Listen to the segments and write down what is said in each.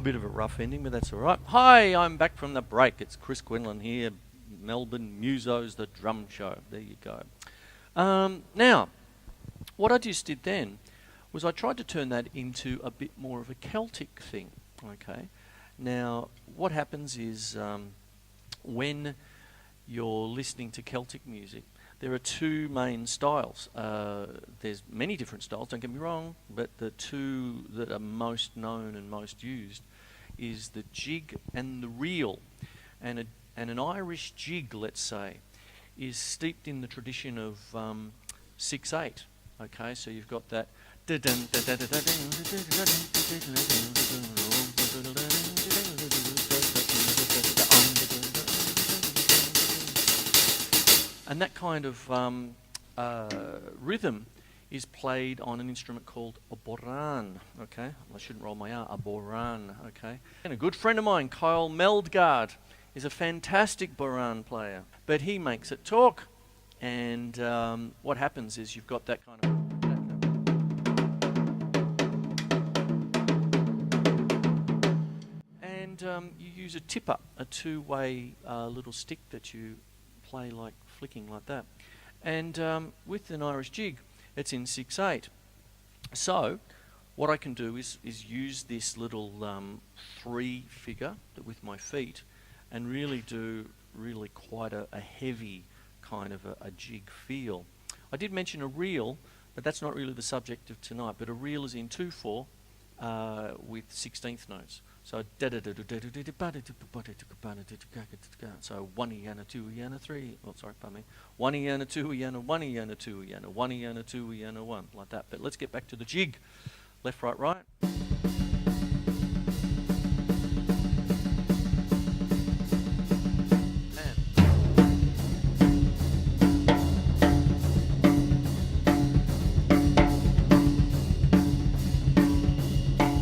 bit of a rough ending, but that's all right. Hi, I'm back from the break. It's Chris Quinlan here, Melbourne, Musos, the Drum Show. There you go. Now, what I just did then was I tried to turn that into a bit more of a Celtic thing. Okay. Now, what happens is when you're listening to Celtic music, there are two main styles. There's many different styles, don't get me wrong, but the two that are most known and most used is the jig and the reel. And an Irish jig, let's say, is steeped in the tradition of 6/8. Okay, so you've got that. And that kind of rhythm is played on an instrument called a boran, okay? I shouldn't roll my R, a boran, okay? And a good friend of mine, Kyle Meldgaard, is a fantastic boran player, but he makes it talk. And what happens is you've got that kind of... And you use a tipper, a two-way little stick that you play like flicking like that. And with an Irish jig, it's in 6/8. So what I can do is use this little 3 figure with my feet and really do quite a heavy kind of a jig feel. I did mention a reel, but that's not really the subject of tonight. But a reel is in 2/4 with 16th notes. So so 1 and a 2 and a 3. Oh, sorry, pardon me. 1 and a 2 and a 1 and a 2 and a 1 and a 2 and a 1, like that. But let's get back to the jig. Left, right, right.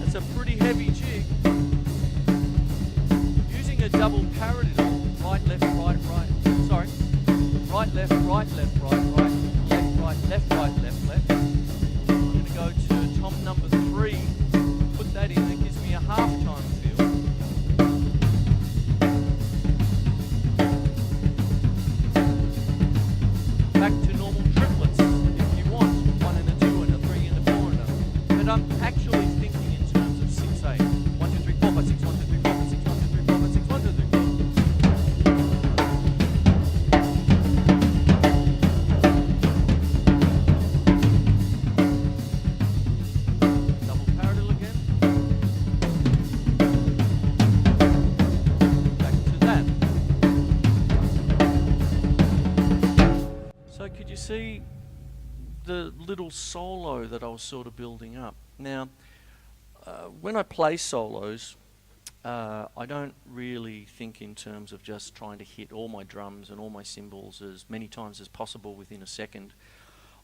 That's a pretty heavy jig. Double paradiddle, right, left, right, right. Sorry, right, left, right, left, right, right, left, right, left, right, left, left. I'm going to go to tom number 3. Put that in. It gives me a half-time feel. Back to normal triplets if you want. 1 and a 2 and a 3 and a 4 and a. But I'm actually thinking in terms of 6/8. 1, 2, 3, 4, 5, 6, 1, 2, 3, 4, 5, 6, 1, 2, 3, 4, 5, 6, 1, 2, 3, 4. Double paradiddle again. Back to that. So could you see the little solo that I was sort of building up? Now, when I play solos, I don't really think in terms of just trying to hit all my drums and all my cymbals as many times as possible within a second.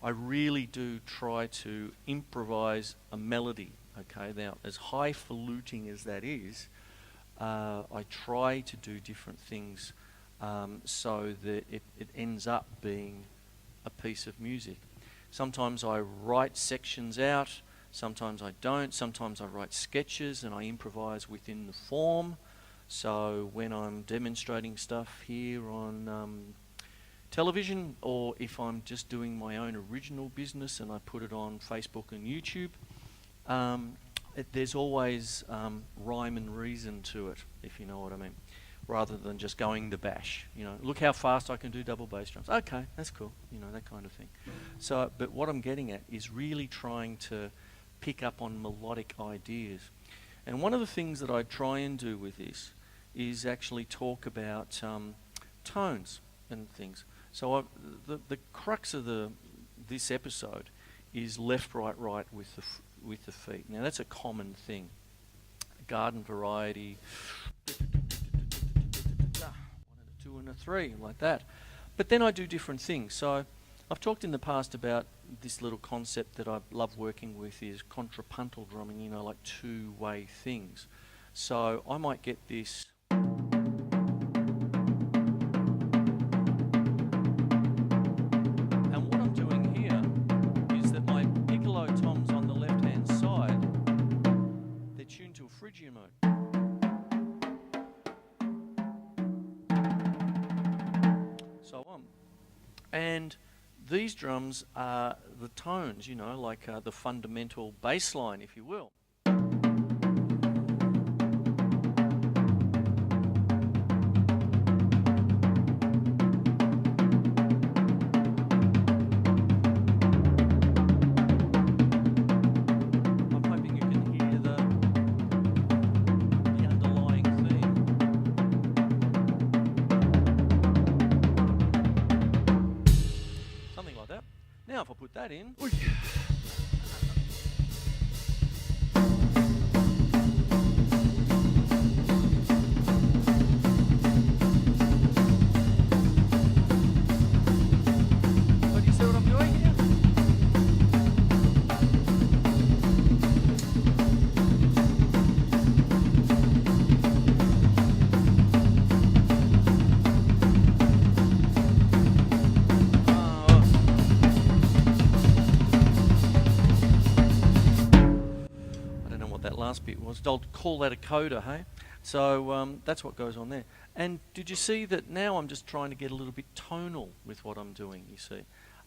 I really do try to improvise a melody, okay? Now, as highfalutin as that is, I try to do different things so that it ends up being a piece of music. Sometimes I write sections out, sometimes I don't. Sometimes I write sketches and I improvise within the form. So when I'm demonstrating stuff here on television, or if I'm just doing my own original business and I put it on Facebook and YouTube, there's always rhyme and reason to it, if you know what I mean, rather than just going the bash. You know, look how fast I can do double bass drums. Okay, that's cool. You know, that kind of thing. So, but what I'm getting at is really trying to pick up on melodic ideas. And one of the things that I try and do with this is actually talk about tones and things. So the crux of this episode is left, right, right with the feet. Now that's a common thing. Garden variety, 1 and a 2 and a 3, like that. But then I do different things. So I've talked in the past about this little concept that I love working with is contrapuntal drumming, you know, like two-way things. So I might get this. And what I'm doing here is that my piccolo toms on the left-hand side, they're tuned to a Phrygian mode. And these drums are the tones, you know, like the fundamental bass line, if you will. I'm hoping you can hear the underlying theme. Something like that. Now if I put that in. So do you see what I'm doing here? I don't know what that last bit was. I'll call that a coda, hey? So that's what goes on there. And did you see that now I'm just trying to get a little bit tonal with what I'm doing, you see,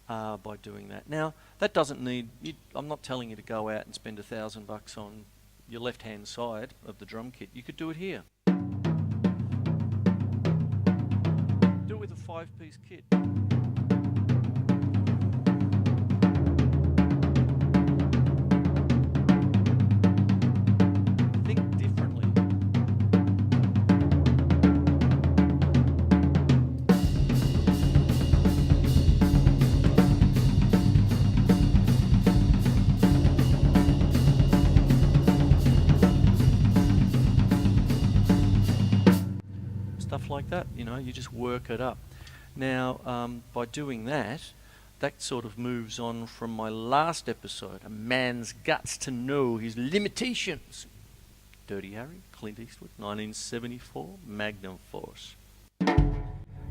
by doing that. Now, that doesn't need, I'm not telling you to go out and spend $1,000 on your left-hand side of the drum kit. You could do it here. Do it with a 5-piece kit. Think differently. Stuff like that, you know, you just work it up. Now, by doing that, that sort of moves on from my last episode, A Man's Guts to Know His Limitations. Dirty Harry, Clint Eastwood, 1974, Magnum Force.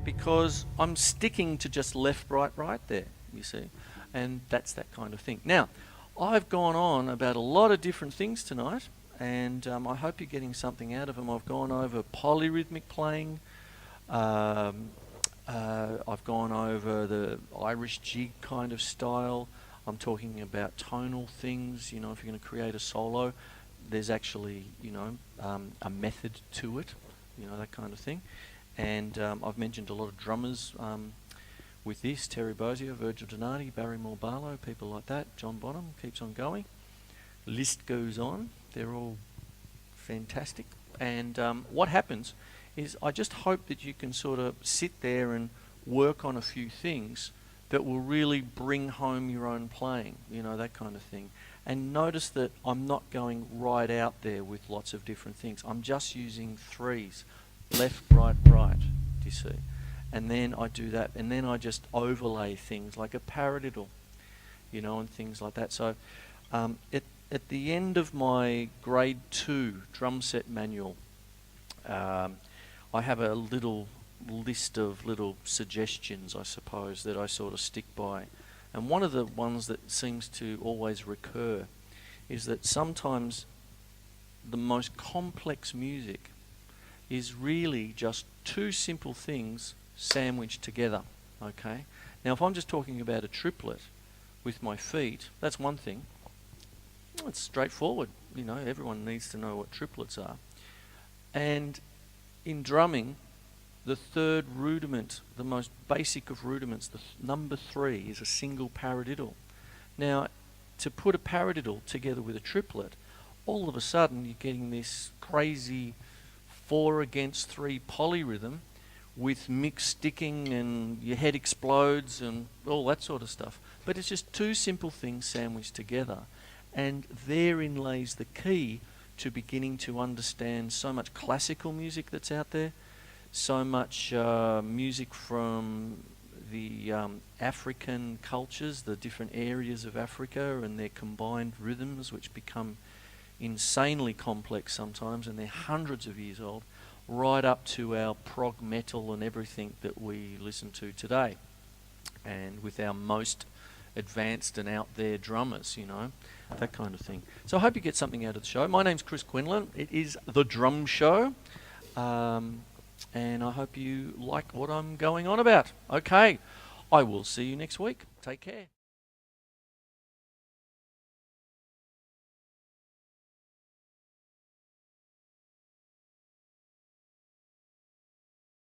Because I'm sticking to just left, right there, you see. And that's that kind of thing. Now, I've gone on about a lot of different things tonight, and I hope you're getting something out of them. I've gone over polyrhythmic playing. I've gone over the Irish jig kind of style. I'm talking about tonal things. You know, if you're going to create a solo, there's actually, you know, a method to it, you know, that kind of thing. And I've mentioned a lot of drummers with this, Terry Bozzio, Virgil Donati, Barrymore Barlow, people like that. John Bonham keeps on going. List goes on. They're all fantastic. And what happens is I just hope that you can sort of sit there and work on a few things that will really bring home your own playing, you know, that kind of thing. And notice that I'm not going right out there with lots of different things. I'm just using threes, left, right, right, do you see? And then I do that, and then I just overlay things like a paradiddle, you know, and things like that. So at the end of my grade 2 drum set manual, I have a little list of little suggestions, I suppose, that I sort of stick by. And one of the ones that seems to always recur is that sometimes the most complex music is really just two simple things sandwiched together, okay? Now, if I'm just talking about a triplet with my feet, that's one thing. It's straightforward, you know, everyone needs to know what triplets are. And in drumming, the third rudiment, the most basic of rudiments, the number 3 is a single paradiddle. Now, to put a paradiddle together with a triplet, all of a sudden you're getting this crazy 4 against 3 polyrhythm with mixed sticking and your head explodes and all that sort of stuff. But it's just two simple things sandwiched together. And therein lays the key to beginning to understand so much classical music that's out there, so much music from the African cultures, the different areas of Africa and their combined rhythms, which become insanely complex sometimes, and they're hundreds of years old, right up to our prog metal and everything that we listen to today. And with our most advanced and out there drummers, you know, that kind of thing. So I hope you get something out of the show. My name's Chris Quinlan. It is The Drum Show. And I hope you like what I'm going on about. Okay, I will see you next week. Take care.